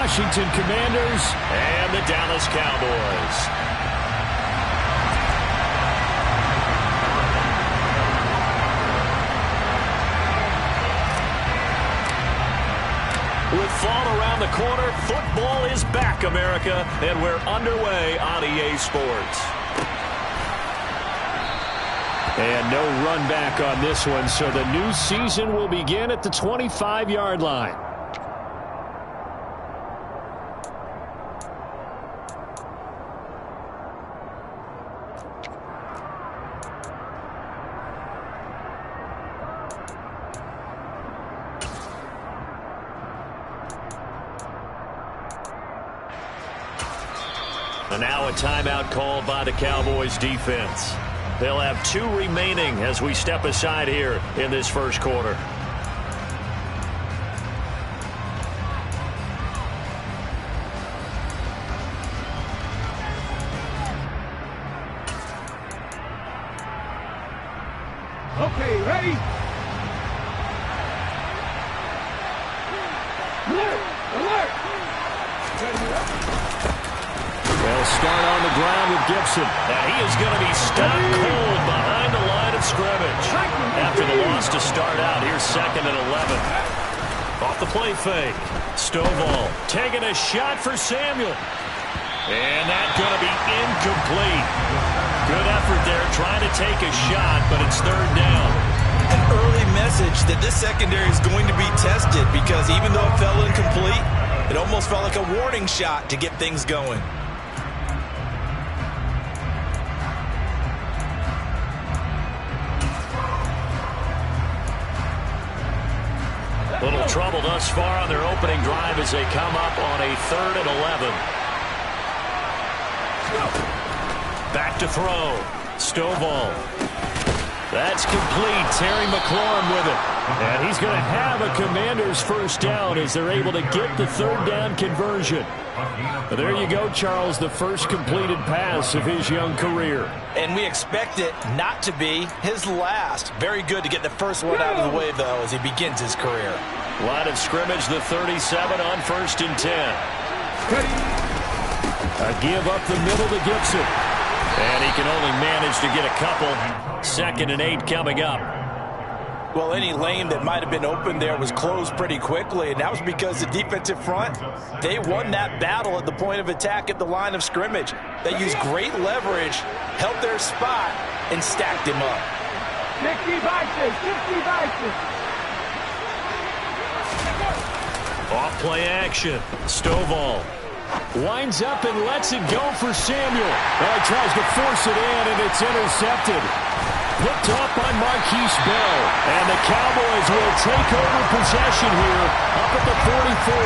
Washington Commanders and the Dallas Cowboys. With fall around the corner, football is back, America, and we're underway on EA Sports. And no run back on this one, so the new season will begin at the 25-yard line. And now a timeout called by the Cowboys defense. They'll have 2 remaining as we step aside here in this first quarter. Okay, ready? Alert! Alert! They'll start on the ground with Gibson. And he is going to be stopped cold behind the line of scrimmage. After the loss to start out, here's 2nd and 11. Off the play fake. Stovall taking a shot for Samuel. And that's going to be incomplete. Good effort there trying to take a shot, but it's 3rd down. An early message that this secondary is going to be tested because even though it fell incomplete, it almost felt like a warning shot to get things going. Little trouble thus far on their opening drive as they come up on a 3rd and 11. Back to throw. Stovall. That's complete. Terry McLaurin with it. And he's going to have a Commander's first down as they're able to get the 3rd down conversion. But there you go, Charles, the first completed pass of his young career. And we expect it not to be his last. Very good to get the first one out of the way, though, as he begins his career. Line of scrimmage, the 37 on 1st and 10. A give up the middle to Gibson. And he can only manage to get a couple. 2nd and 8 coming up. Well, any lane that might have been open there was closed pretty quickly, and that was because the defensive front, they won that battle at the point of attack at the line of scrimmage. They used great leverage, held their spot, and stacked him up. 60 vices, 60 vices. Off-play action. Stovall winds up and lets it go for Samuel. Well, he tries to force it in, and it's intercepted. Picked up by Marquise Bell. And the Cowboys will take over possession here up at the 44.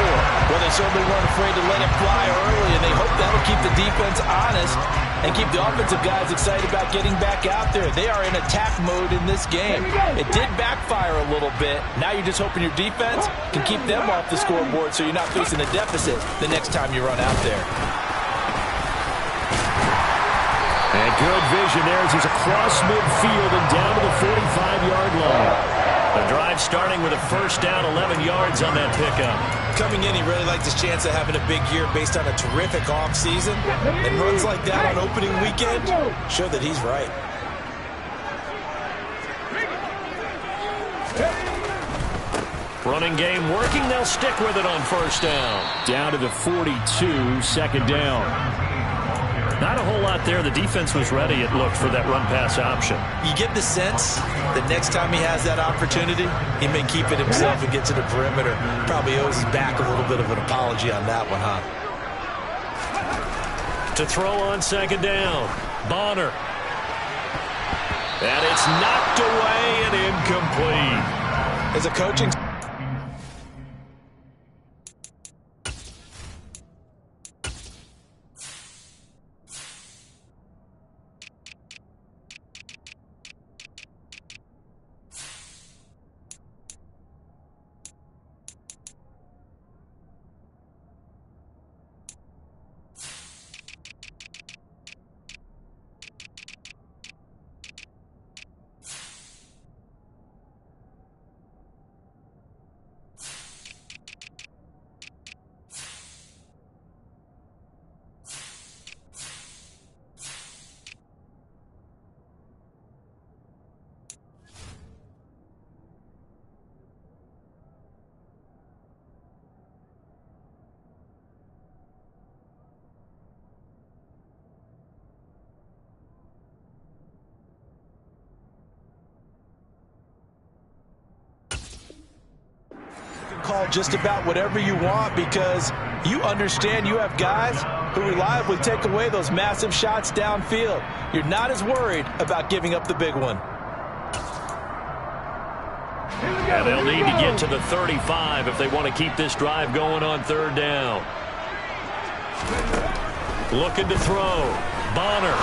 Well, they certainly weren't afraid to let it fly early, and they hope that'll keep the defense honest and keep the offensive guys excited about getting back out there. They are in attack mode in this game. It did backfire a little bit. Now you're just hoping your defense can keep them off the scoreboard so you're not facing a deficit the next time you run out there. And good vision there as he's across midfield and down to the 45-yard line. The drive starting with a first down, 11 yards on that pickup. Coming in, he really liked his chance of having a big year based on a terrific offseason. And runs like that on opening weekend show that he's right. Running game working. They'll stick with it on first down. Down to the 42, 2nd down. Not a whole lot there. The defense was ready, it looked, for that run-pass option. You get the sense that next time he has that opportunity, he may keep it himself and get to the perimeter. Probably owes his back a little bit of an apology on that one, huh? To throw on 2nd down. Bonner. And it's knocked away and incomplete. As a coaching call just about whatever you want because you understand you have guys who reliably take away those massive shots downfield. You're not as worried about giving up the big one. And they'll need to get to the 35 if they want to keep this drive going on third down. Looking to throw. Bonner.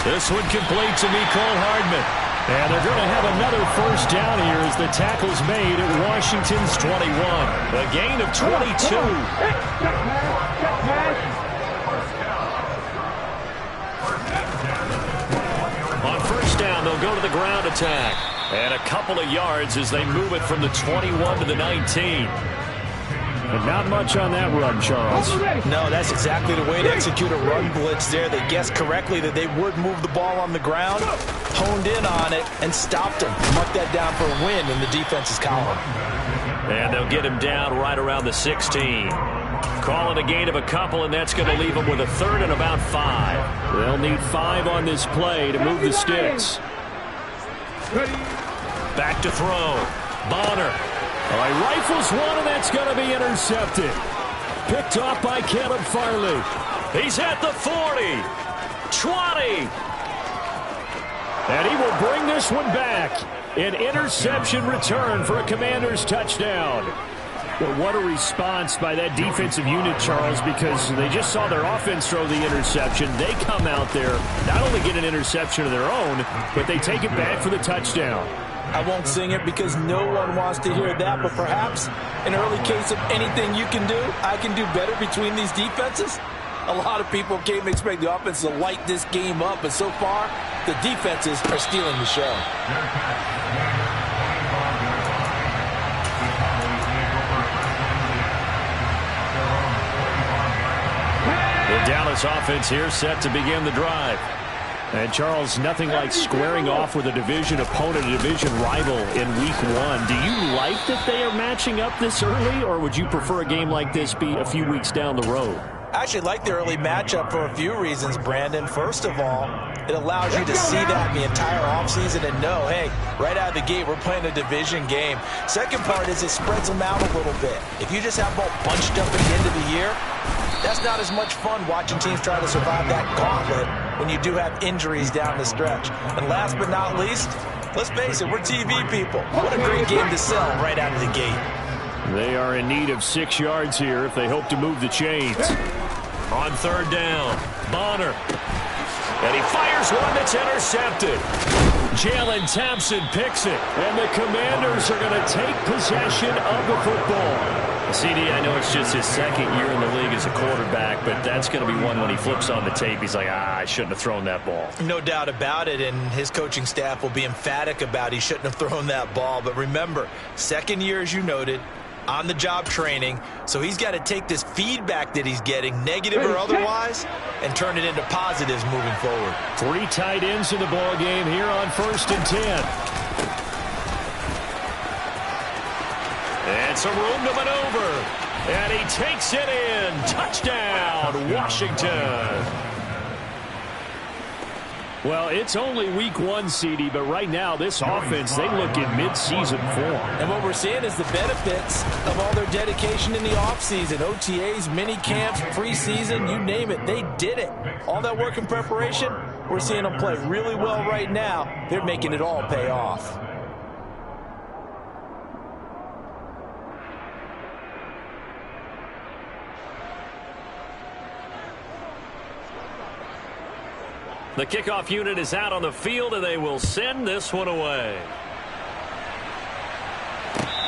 This one complete to Mecole Hardman. And they're going to have another first down here as the tackle's made at Washington's 21. A gain of 22. On first down, they'll go to the ground attack. And a couple of yards as they move it from the 21 to the 19. But not much on that run, Charles. No, that's exactly the way to execute a run blitz there. They guessed correctly that they would move the ball on the ground, honed in on it, and stopped him. Mark that down for a win in the defense's column. And they'll get him down right around the 16. Call it a gain of a couple, and that's going to leave them with a third and about 5. They'll need 5 on this play to move the sticks. Back to throw. Bonner. All right, rifles one, and that's going to be intercepted. Picked off by Caleb Farley. He's at the 40. 20. And he will bring this one back. An interception return for a Commanders touchdown. Well, what a response by that defensive unit, Charles, because they just saw their offense throw the interception. They come out there, not only get an interception of their own, but they take it back for the touchdown. I won't sing it because no one wants to hear that, but perhaps an early case of anything you can do, I can do better between these defenses. A lot of people came to expect the offense to light this game up, but so far, the defenses are stealing the show. The Dallas offense here set to begin the drive. And, Charles, nothing like squaring off with a division opponent, a division rival in Week 1. Do you like that they are matching up this early, or would you prefer a game like this be a few weeks down the road? I actually like the early matchup for a few reasons, Brandon. First of all, it allows you to see that the entire offseason and know, hey, right out of the gate, we're playing a division game. Second part is it spreads them out a little bit. If you just have them all bunched up at the end of the year, that's not as much fun watching teams try to survive that gauntlet when you do have injuries down the stretch. And last but not least, let's face it, we're TV people. What a great game to sell right out of the gate. They are in need of 6 yards here if they hope to move the chains. On third down, Bonner. And he fires one that's intercepted. Jalen Thompson picks it. And the Commanders are going to take possession of the football. CD, I know it's just his second year in the league as a quarterback, but that's going to be one when he flips on the tape. He's like, I shouldn't have thrown that ball. No doubt about it, and his coaching staff will be emphatic about he shouldn't have thrown that ball. But remember, second year, as you noted, on-the-job training, so he's got to take this feedback that he's getting, negative or otherwise, and turn it into positives moving forward. 3 tight ends in the ball game here on 1st and 10. And some room to maneuver. And he takes it in. Touchdown, Washington. Well, it's only Week 1, CD, but right now this offense, they look in mid-season form. And what we're seeing is the benefits of all their dedication in the offseason. OTAs, mini camps, preseason, you name it, they did it. All that work in preparation, we're seeing them play really well right now. They're making it all pay off. The kickoff unit is out on the field, and they will send this one away.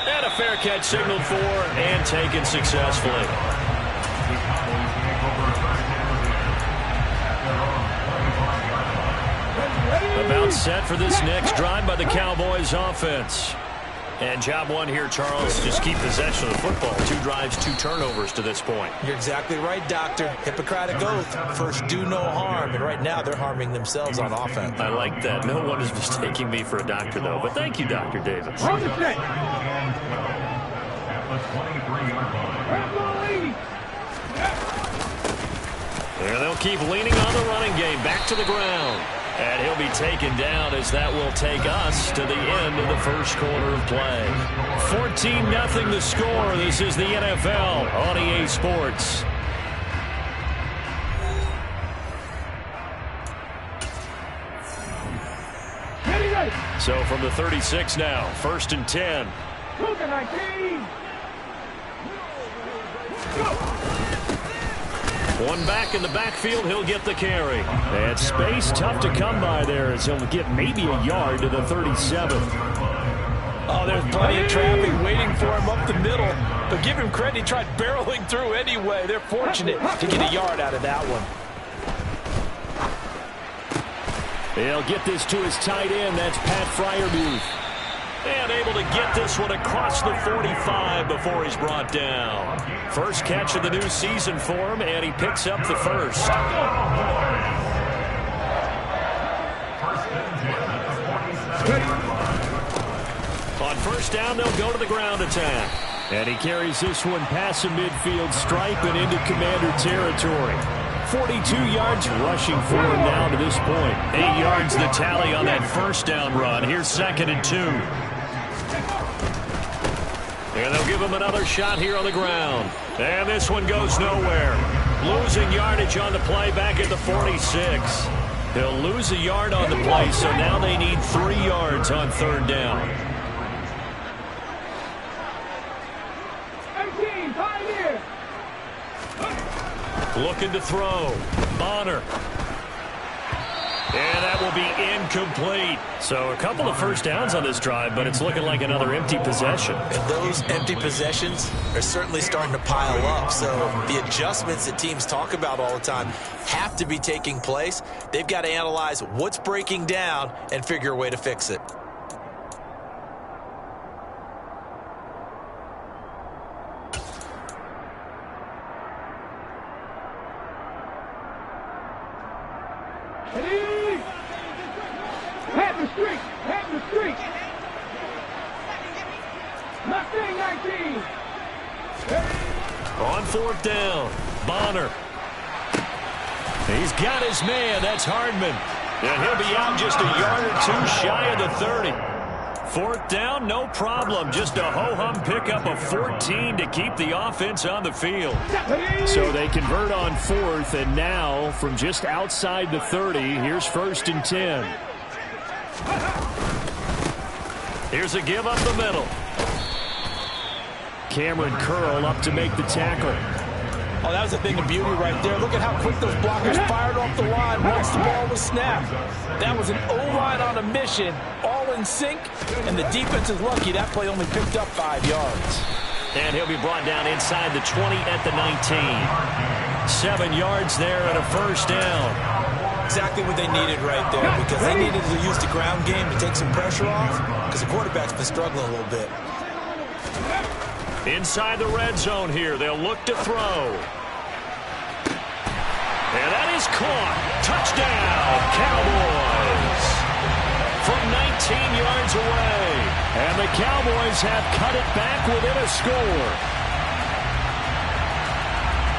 And a fair catch signaled for and taken successfully. About set for this next drive by the Cowboys offense. And job one here, Charles, just keep possession of the football. 2 drives, 2 turnovers to this point. You're exactly right, Doctor. Hippocratic oath. First, do no harm. And right now, they're harming themselves on offense. I like that. No one is mistaking me for a doctor, though. But thank you, Dr. Davis. And they'll keep leaning on the running game. Back to the ground. And he'll be taken down as that will take us to the end of the first quarter of play. 14-0 the score. This is the NFL on EA Sports. So from the 36 now, 1st and 10. One back in the backfield, he'll get the carry. That space tough to come by there as he'll get maybe a yard to the 37. Oh, there's plenty of traffic waiting for him up the middle. But give him credit, he tried barreling through anyway. They're fortunate to get a yard out of that one. He'll get this to his tight end. That's Pat Freiermuth. And able to get this one across the 45 before he's brought down. First catch of the new season for him, and he picks up the first. On first down, they'll go to the ground attack. And he carries this one past the midfield stripe and into Commander territory. 42 yards rushing for him now to this point. 8 yards the tally on that first down run. Here's 2nd and 2. And they'll give him another shot here on the ground. And this one goes nowhere. Losing yardage on the play back at the 46. They'll lose a yard on the play, so now they need 3 yards on 3rd down. 18, Pioneer. Looking to throw. Bonner. And that will be incomplete. So a couple of first downs on this drive, but it's looking like another empty possession. And those empty possessions are certainly starting to pile up. So the adjustments that teams talk about all the time have to be taking place. They've got to analyze what's breaking down and figure a way to fix it. On 4th down, Bonner. He's got his man. That's Hardman. And he'll be out just a yard or 2 shy of the 30. 4th down, no problem. Just a ho-hum pickup of 14 to keep the offense on the field. So they convert on 4th, and now from just outside the 30, here's 1st and 10. Here's a give up the middle. Cameron Curl up to make the tackle. Oh, that was a thing of beauty right there. Look at how quick those blockers fired off the line once the ball was snapped. That was an O-line on a mission, all in sync, and the defense is lucky that play only picked up 5 yards. And he'll be brought down inside the 20 at the 19. 7 yards there and a first down. Exactly what they needed right there, because they needed to use the ground game to take some pressure off, because the quarterback's been struggling a little bit. Inside the red zone here, they'll look to throw. And that is caught. Touchdown, Cowboys. From 19 yards away. And the Cowboys have cut it back within a score.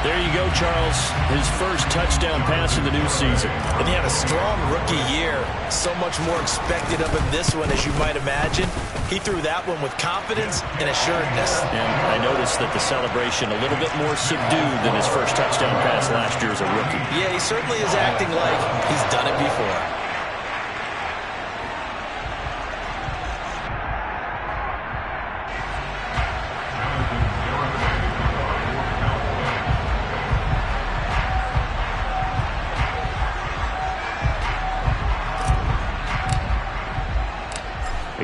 There you go, Charles. His first touchdown pass in the new season. And he had a strong rookie year. So much more expected of him this one, as you might imagine. He threw that one with confidence and assuredness. And I noticed that the celebration a little bit more subdued than his first touchdown pass last year as a rookie. Yeah, he certainly is acting like he's done it before.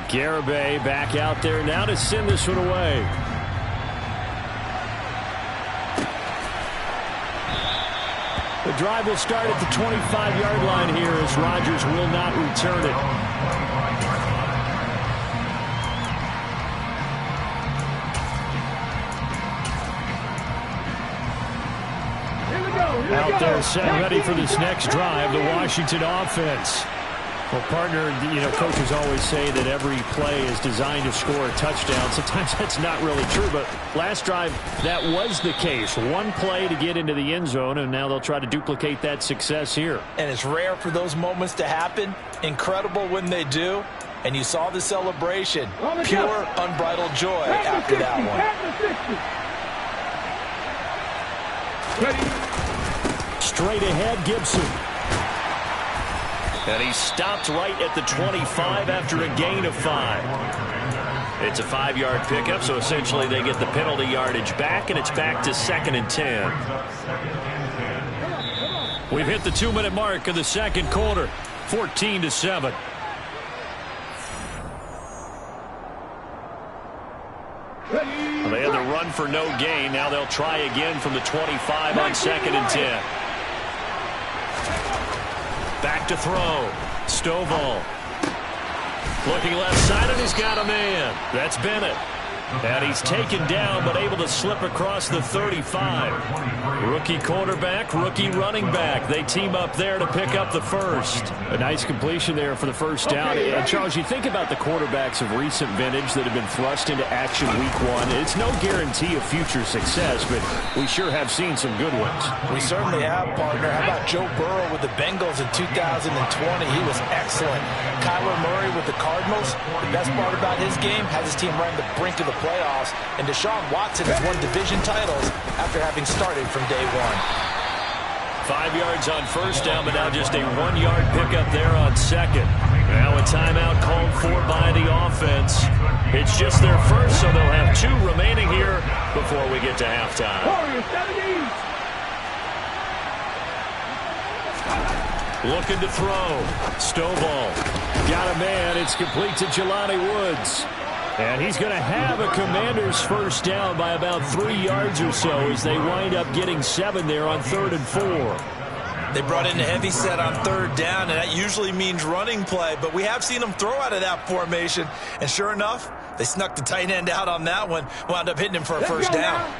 Garibay back out there now to send this one away. The drive will start at the 25-yard line here as Rodgers will not return it. Out there set ready for this next drive, the Washington offense. Well, partner, coaches always say that every play is designed to score a touchdown. Sometimes that's not really true, but last drive, that was the case. One play to get into the end zone, and now they'll try to duplicate that success here. And it's rare for those moments to happen. Incredible when they do. And you saw the celebration. Pure, unbridled joy after that one. Straight ahead, Gibson. And he stopped right at the 25 after a gain of 5. It's a 5-yard pickup, so essentially they get the penalty yardage back, and it's back to 2nd and 10. We've hit the 2-minute mark of the second quarter, 14-7. They had the run for no gain. Now they'll try again from the 25 on 2nd and 10. Back to throw. Stovall. Looking left side, and he's got a man. That's Bennett. And he's taken down, but able to slip across the 35. Rookie quarterback, rookie running back. They team up there to pick up the first. A nice completion there for the first down. And Charles, you think about the quarterbacks of recent vintage that have been thrust into action week 1. It's no guarantee of future success, but we sure have seen some good ones. We certainly have, partner. How about Joe Burrow with the Bengals in 2020? He was excellent. Kyler Murray with the Cardinals. The best part about his game has his team right on the brink of the playoffs, and Deshaun Watson has won division titles after having started from day 1. 5 yards on first down, but now just a 1-yard pickup there on second. Now a timeout called for by the offense. It's just their first, so they'll have 2 remaining here before we get to halftime. Looking to throw. Stovall. Got a man. It's complete to Jelani Woods. And he's going to have a Commanders first down by about 3 yards or so as they wind up getting 7 there on 3rd and 4. They brought in a heavy set on 3rd down, and that usually means running play, but we have seen them throw out of that formation. And sure enough, they snuck the tight end out on that one, wound up hitting him for a first down.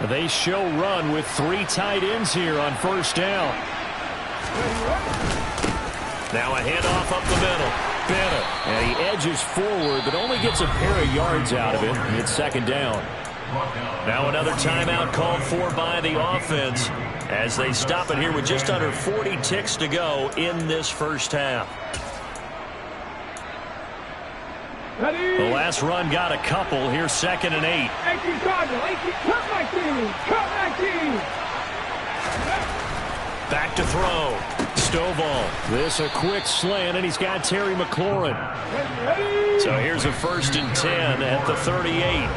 They show run with 3 tight ends here on first down. Now a handoff up the middle. Bennett. And he edges forward, but only gets a pair of yards out of it. And it's 2nd down. Now another timeout called for by the offense as they stop it here with just under 40 ticks to go in this first half. The last run got a couple. Here's 2nd and 8. Back to throw. Stovall. This a quick slant, and he's got Terry McLaurin. So here's a 1st and 10 at the 38.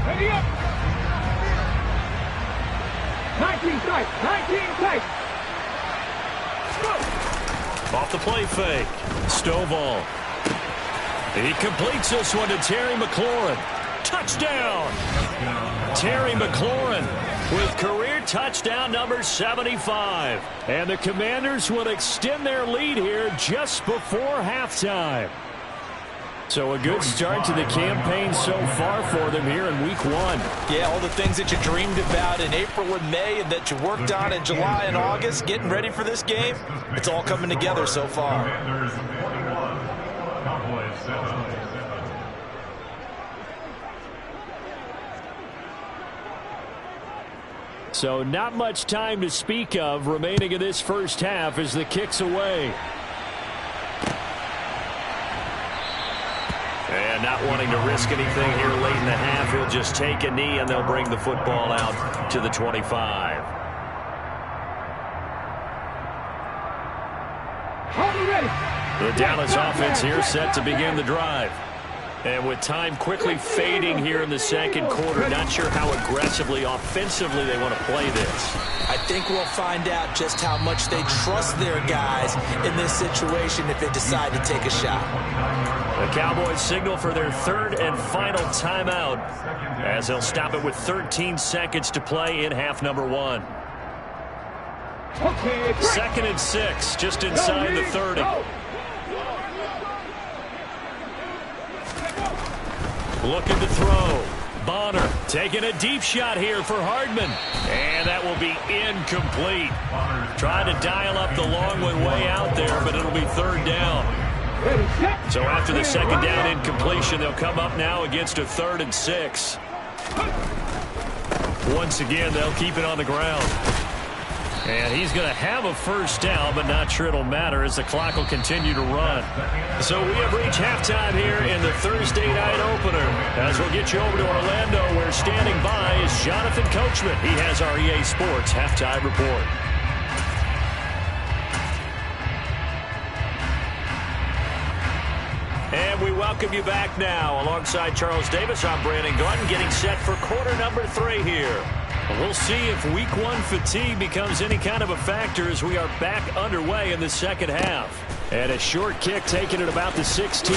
Ready up. 19 tight. Off the play fake. Stovall. He completes this one to Terry McLaurin. Touchdown! Terry McLaurin with career touchdown number 75. And the Commanders will extend their lead here just before halftime. So a good start to the campaign so far for them here in week 1. Yeah, all the things that you dreamed about in April and May and that you worked on in July and August, getting ready for this game, it's all coming together so far. So not much time to speak of remaining in this first half as the kick's away. And not wanting to risk anything here late in the half, he'll just take a knee and they'll bring the football out to the 25. The Dallas offense here set to begin the drive. And with time quickly fading here in the second quarter, not sure how aggressively, offensively they want to play this. I think we'll find out just how much they trust their guys in this situation if they decide to take a shot. The Cowboys signal for their 3rd and final timeout as they'll stop it with 13 seconds to play in half number 1. 2nd and 6, just inside the 30. Looking to throw. Bonner taking a deep shot here for Hardman. And that will be incomplete. Trying to dial up the long one way out there, but it'll be third down. So after the second down incompletion, they'll come up now against a 3rd and 6. Once again, they'll keep it on the ground. And he's going to have a first down, but not sure it'll matter as the clock will continue to run. So we have reached halftime here in the Thursday night opener. As we'll get you over to Orlando, where standing by is Jonathan Coachman. He has our EA Sports halftime report. And we welcome you back now. Alongside Charles Davis, I'm Brandon Gunn, getting set for quarter number 3 here. We'll see if week 1 fatigue becomes any kind of a factor as we are back underway in the second half. And a short kick taken at about the 16.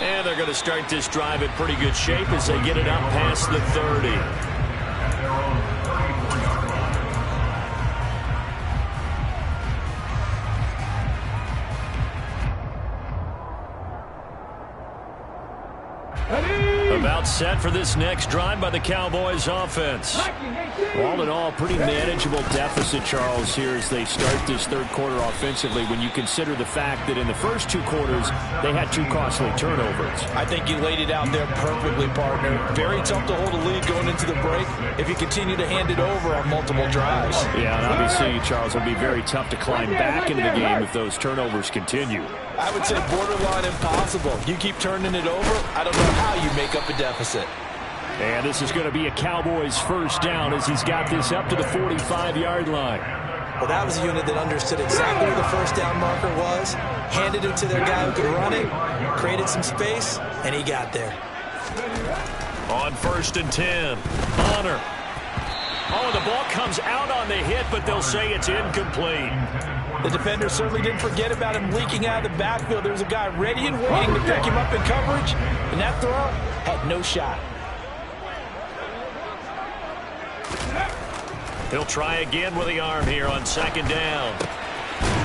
And they're going to start this drive in pretty good shape as they get it up past the 30. About set for this next drive by the Cowboys offense. All in all, pretty manageable deficit, Charles, here as they start this third quarter offensively when you consider the fact that in the first 2 quarters, they had 2 costly turnovers. I think you laid it out there perfectly, partner. Very tough to hold a lead going into the break if you continue to hand it over on multiple drives. Yeah, and obviously, Charles, it'll be very tough to climb back into the game if those turnovers continue. I would say borderline impossible. You keep turning it over, I don't know how you make up a deficit. And this is going to be a Cowboys first down as he's got this up to the 45-yard line. Well, that was a unit that understood exactly where the first down marker was, handed it to their guy who could run it, created some space, and he got there. On 1st and 10, Bonner. Oh, the ball comes out on the hit, but they'll say it's incomplete. The defender certainly didn't forget about him leaking out of the backfield. There was a guy ready and waiting to pick him up in coverage, and that throw had no shot. He'll try again with the arm here on 2nd down.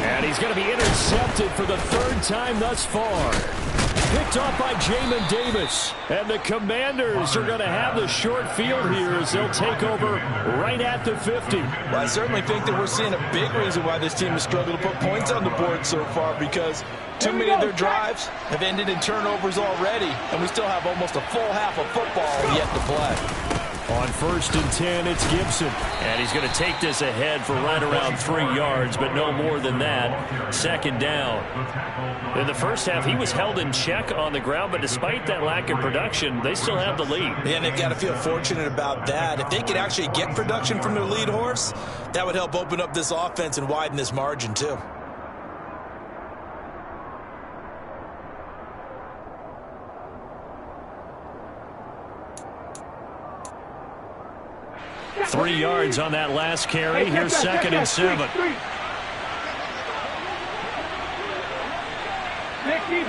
And he's going to be intercepted for the 3rd time thus far. Picked off by Jamin Davis. And the Commanders are going to have the short field here as they'll take over right at the 50. Well, I certainly think that we're seeing a big reason why this team has struggled to put points on the board so far, because too many of their drives have ended in turnovers already, and we still have almost a full half of football yet to play. On 1st and 10, it's Gibson. And he's going to take this ahead for right around 3 yards, but no more than that. 2nd down. In the first half, he was held in check on the ground, but despite that lack of production, they still have the lead. Yeah, and they've got to feel fortunate about that. If they could actually get production from their lead horse, that would help open up this offense and widen this margin, too. Three yards on that last carry. Here's 2nd and 7. 60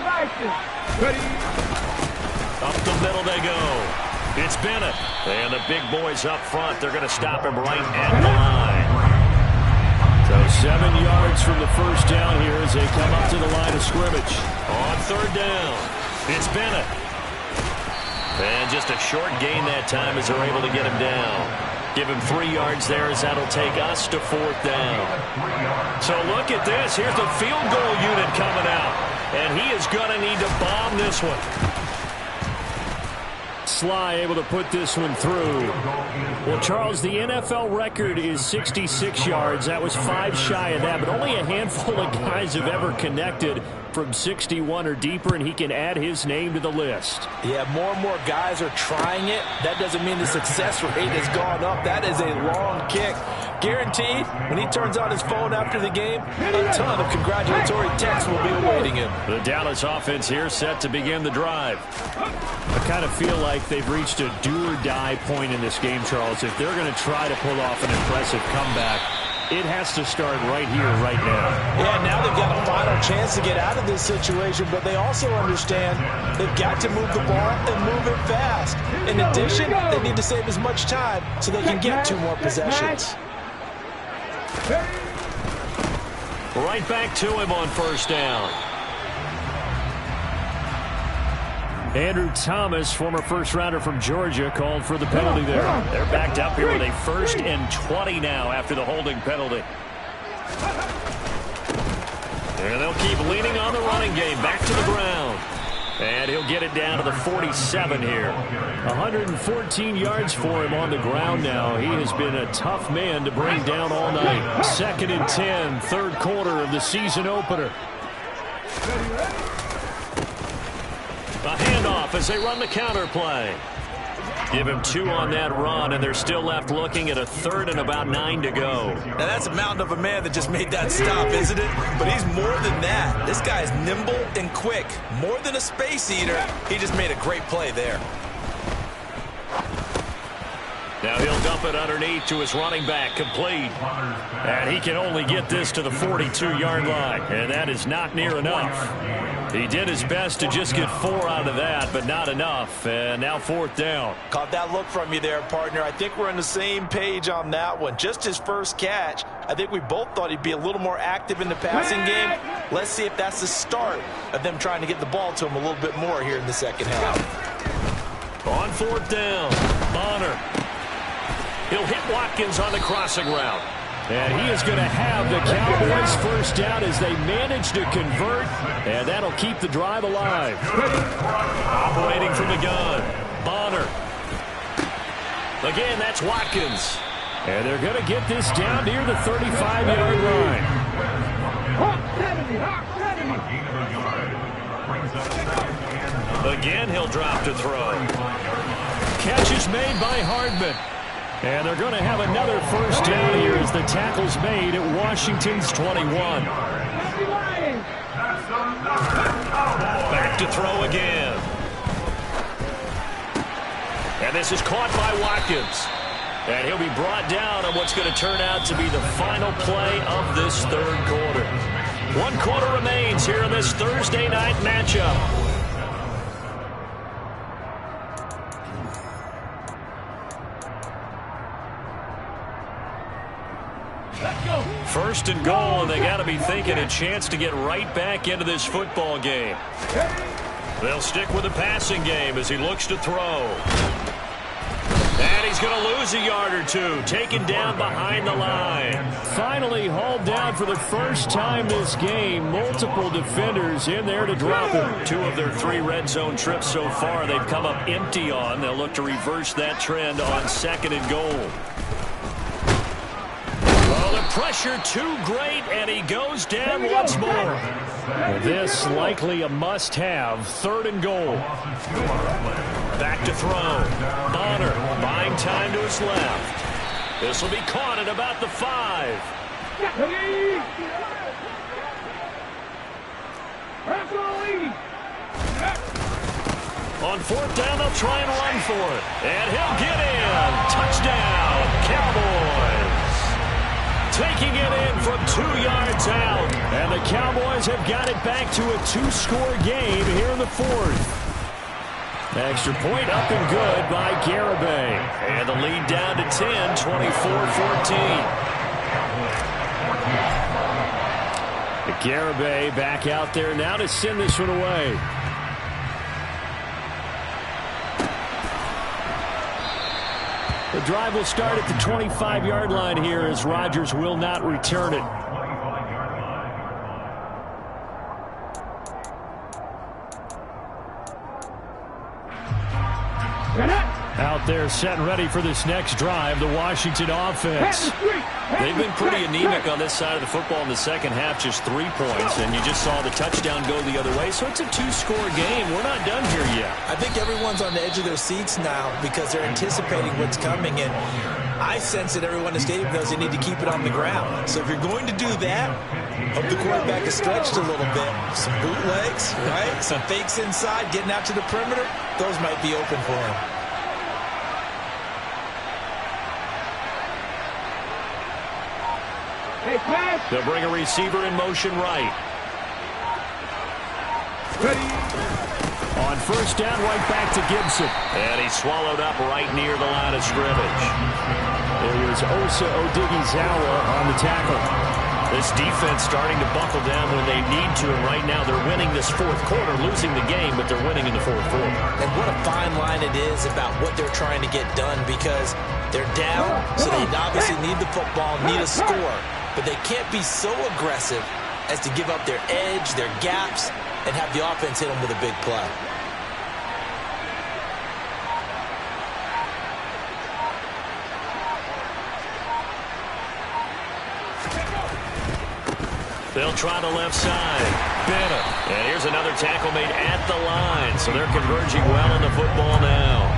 Bison. Ready. Up the middle they go. It's Bennett. And the big boys up front, they're going to stop him right at the line. So 7 yards from the first down here as they come up to the line of scrimmage. On 3rd down, it's Bennett. And just a short gain that time as they're able to get him down. Give him 3 yards there as that'll take us to 4th down. So look at this. Here's the field goal unit coming out. And he is going to need to bomb this one. Sly able to put this one through. Well, Charles, the NFL record is 66 yards. That was 5 shy of that, but only a handful of guys have ever connected from 61 or deeper, and he can add his name to the list. Yeah, more and more guys are trying it. That doesn't mean the success rate has gone up. That is a long kick. Guaranteed, when he turns on his phone after the game, a ton of congratulatory texts will be awaiting him. The Dallas offense here set to begin the drive. I kind of feel like they've reached a do-or-die point in this game, Charles. If they're going to try to pull off an impressive comeback, it has to start right here, right now. Yeah, now they've got a final chance to get out of this situation, but they also understand they've got to move the ball and move it fast. In addition, they need to save as much time so they can get 2 more possessions. Right back to him on 1st down. Andrew Thomas, former first-rounder from Georgia, called for the penalty there. They're backed up here with a 1st and 20 now after the holding penalty. And they'll keep leaning on the running game. Back to the ground. And he'll get it down to the 47 here. 114 yards for him on the ground now. He has been a tough man to bring down all night. 2nd and 10, third quarter of the season opener. A handoff as they run the counter play. Give him 2 on that run, and they're still left looking at a 3rd and about 9 to go. Now, that's a mountain of a man that just made that stop, isn't it? But he's more than that. This guy is nimble and quick. More than a space eater. He just made a great play there. Now he'll dump it underneath to his running back, complete. And he can only get this to the 42-yard line, and that is not near enough. He did his best to just get 4 out of that, but not enough. And now 4th down. Caught that look from you there, partner. I think we're on the same page on that one. Just his first catch. I think we both thought he'd be a little more active in the passing game. Let's see if that's the start of them trying to get the ball to him a little bit more here in the second half. On 4th down, Bonner. He'll hit Watkins on the crossing route. And he is going to have the Cowboys first down as they manage to convert, and that'll keep the drive alive. Operating from the gun, Bonner. Again, that's Watkins. And they're going to get this down near the 35-yard line. Again, he'll drop to throw. Catch is made by Hardman. And they're going to have another first down here as the tackle's made at Washington's 21. Back to throw again. And this is caught by Watkins. And he'll be brought down on what's going to turn out to be the final play of this 3rd quarter. 1 quarter remains here in this Thursday night matchup. First and goal, and they got to be thinking a chance to get right back into this football game. They'll stick with the passing game as he looks to throw. And he's going to lose a yard or 2, taken down behind the line. Finally hauled down for the first time this game. Multiple defenders in there to drop him. 2 of their 3 red zone trips so far they've come up empty on. They'll look to reverse that trend on 2nd and goal. Pressure too great, and he goes down once more. This likely a must-have. 3rd and goal. Back to throw. Bonner buying time to his left. This will be caught at about the 5. On 4th down, they'll try and run for it. And he'll get in. Touchdown, Cowboys. Taking it in from 2 yards out. And the Cowboys have got it back to a 2-score game here in the 4th. Extra point up and good by Garibay. And the lead down to 10, 24-14. Garibay back out there now to send this one away. The drive will start at the 25-yard line here as Rodgers will not return it. Out there set and ready for this next drive, the Washington offense. They've been pretty anemic on this side of the football in the second half, just 3 points, and you just saw the touchdown go the other way, so it's a 2-score game. We're not done here yet. I think everyone's on the edge of their seats now because they're anticipating what's coming, and I sense that everyone in the stadium knows they need to keep it on the ground. So if you're going to do that, hope the quarterback is stretched a little bit. Some bootlegs, right? Some fakes inside, getting out to the perimeter. Those might be open for him. They'll bring a receiver in motion right. On 1st down, right back to Gibson. And he's swallowed up right near the line of scrimmage. It was Osa Odighizuwa on the tackle. This defense starting to buckle down when they need to, and right now they're winning this fourth quarter, losing the game, but they're winning in the fourth quarter. And what a fine line it is about what they're trying to get done, because they're down, so they obviously need the football, need a score, but they can't be so aggressive as to give up their edge, their gaps, and have the offense hit them with a big play. They'll try the left side. Bennett. And here's another tackle made at the line. So they're converging well on the football now.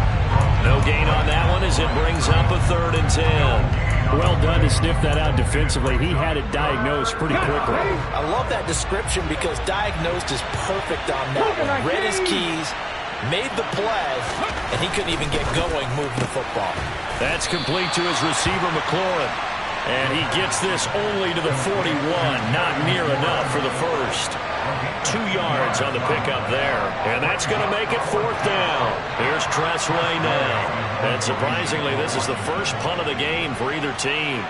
No gain on that one as it brings up a 3rd and 10. Well done to sniff that out defensively. He had it diagnosed pretty quickly. I love that description because diagnosed is perfect on that one. Read his keys, made the play, and he couldn't even get going moving the football. That's complete to his receiver, McLaurin. And he gets this only to the 41. Not near enough for the first. 2 yards on the pickup there. And that's going to make it 4th down. Here's Tressway now. And surprisingly, this is the first punt of the game for either team.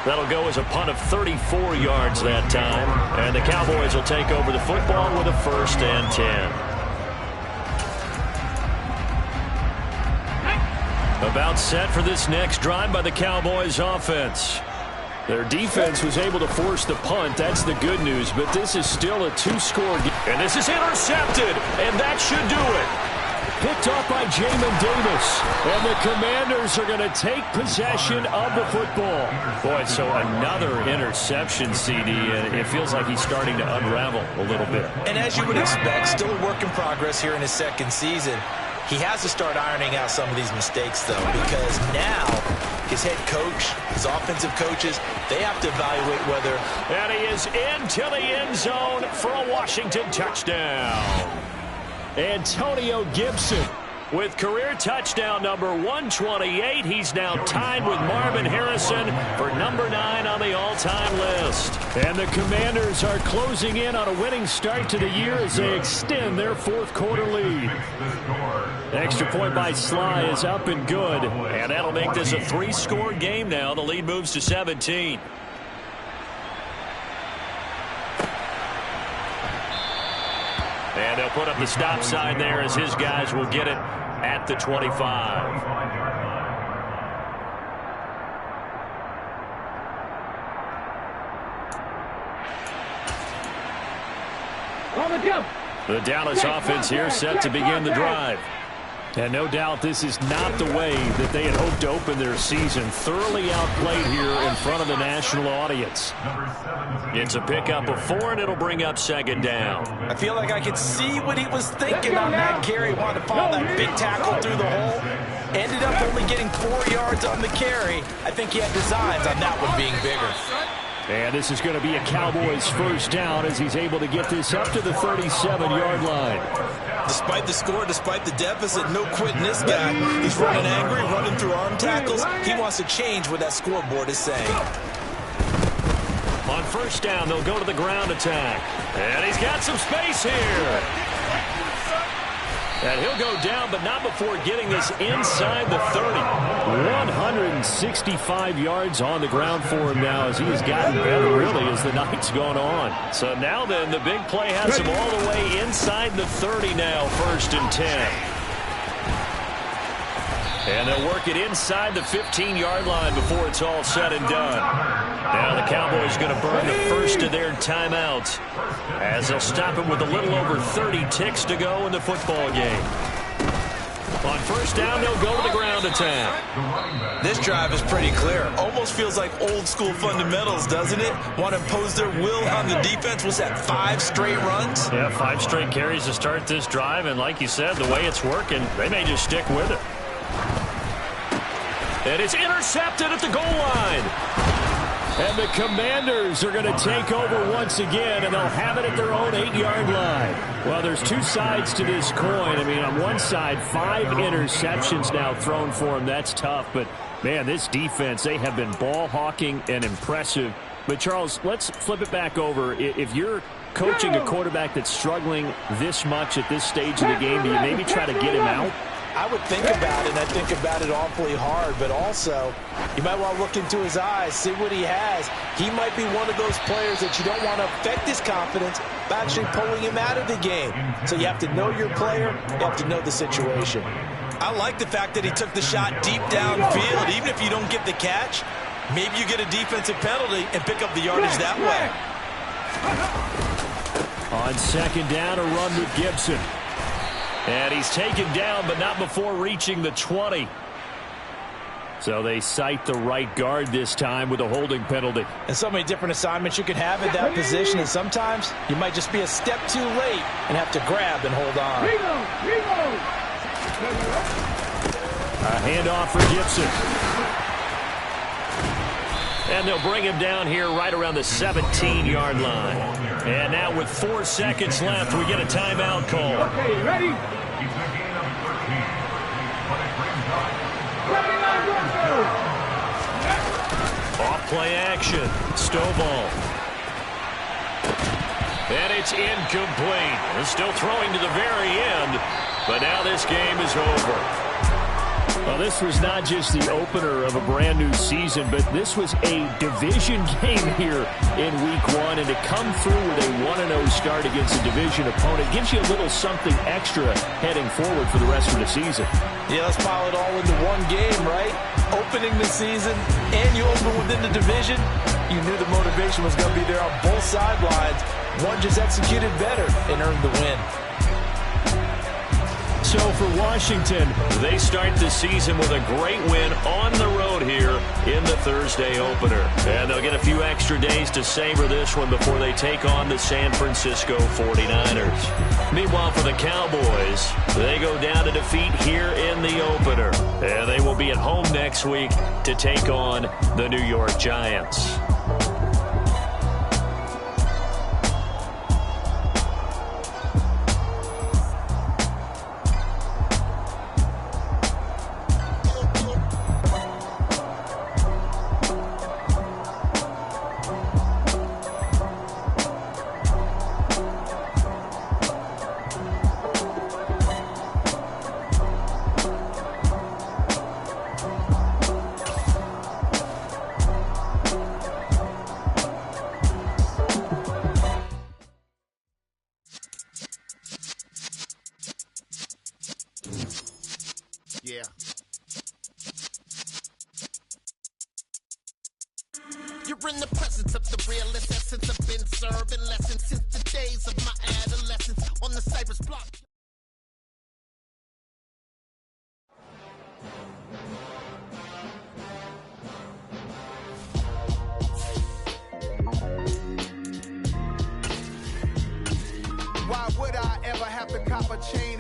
That'll go as a punt of 34 yards that time. And the Cowboys will take over the football with a 1st and 10. About set for this next drive by the Cowboys offense. Their defense was able to force the punt. That's the good news. But this is still a 2-score game. And this is intercepted. And that should do it. Picked off by Jamin Davis. And the Commanders are going to take possession of the football. Boy, so another interception, CD. It feels like he's starting to unravel a little bit. And as you would expect, still a work in progress here in his 2nd season. He has to start ironing out some of these mistakes, though, because now his head coach, his offensive coaches, they have to evaluate whether... And he is into the end zone for a Washington touchdown. Antonio Gibson with career touchdown number 128. He's now tied with Marvin Harrison for number 9 on the all-time list. And the Commanders are closing in on a winning start to the year as they extend their 4th quarter lead. Extra point by Sly is up and good. And that'll make this a 3-score game now. The lead moves to 17. And they'll put up the stop sign there as his guys will get it at the 25. On the jump. The Dallas offense here set to begin the drive. And no doubt this is not the way that they had hoped to open their season. Thoroughly outplayed here in front of the national audience. It's a pickup of 4, and it'll bring up 2nd down. I feel like I could see what he was thinking on that carry. Wanted to follow that big tackle through the hole. Ended up only getting 4 yards on the carry. I think he had designs on that one being bigger. And this is going to be a Cowboys 1st down as he's able to get this up to the 37-yard line. Despite the score, despite the deficit, no quitting this guy. He's running angry, running through arm tackles. He wants to change what that scoreboard is saying. On 1st down, they'll go to the ground attack. And he's got some space here. And he'll go down, but not before getting this inside the 30. 165 yards on the ground for him now as he has gotten better, really, as the night's gone on. So now then, the big play has him all the way inside the 30 now, 1st and 10. And they'll work it inside the 15-yard line before it's all said and done. Now the Cowboys going to burn the first of their timeouts as they'll stop him with a little over 30 ticks to go in the football game. On 1st down, they'll go to the ground attack. This drive is pretty clear. Almost feels like old-school fundamentals, doesn't it? Want to impose their will on the defense. Was that 5 straight runs? Yeah, 5 straight carries to start this drive, and like you said, the way it's working, they may just stick with it. And it's intercepted at the goal line. And the Commanders are going to take over once again, and they'll have it at their own 8-yard line. Well, there's two sides to this coin. I mean, on one side, 5 interceptions now thrown for them. That's tough. But, man, this defense, they have been ball hawking and impressive. But, Charles, let's flip it back over. If you're coaching a quarterback that's struggling this much at this stage of the game, do you maybe try to get him out? I would think about it, and I think about it awfully hard, but also you might want to look into his eyes, see what he has. He might be one of those players that you don't want to affect his confidence by actually pulling him out of the game. So you have to know your player, you have to know the situation. I like the fact that he took the shot deep downfield. Even if you don't get the catch, maybe you get a defensive penalty and pick up the yardage that way. On second down, a run with Gibson. And he's taken down, but not before reaching the 20. So they cite the right guard this time with a holding penalty. And so many different assignments you could have at that position, and sometimes you might just be a step too late and have to grab and hold on. A handoff for Gibson. And they'll bring him down here right around the 17-yard line. And now with 4 seconds left, we get a timeout call. Okay, ready? Off play action. Stovall. And it's incomplete. They're still throwing to the very end. But now this game is over. Well, this was not just the opener of a brand new season, but this was a division game here in week 1. And to come through with a 1-0 start against a division opponent gives you a little something extra heading forward for the rest of the season. Yeah, let's pile it all into one game, right? Opening the season, and you open within the division. You knew the motivation was going to be there on both sidelines. One just executed better and earned the win. So for Washington, they start the season with a great win on the road here in the Thursday opener. And they'll get a few extra days to savor this one before they take on the San Francisco 49ers. Meanwhile, for the Cowboys, they go down to defeat here in the opener. And they will be at home next week to take on the New York Giants. Yeah. You're in the presence of the realest essence. I've been serving lessons since the days of my adolescence on the Cypress block. Why would I ever have to cop a chain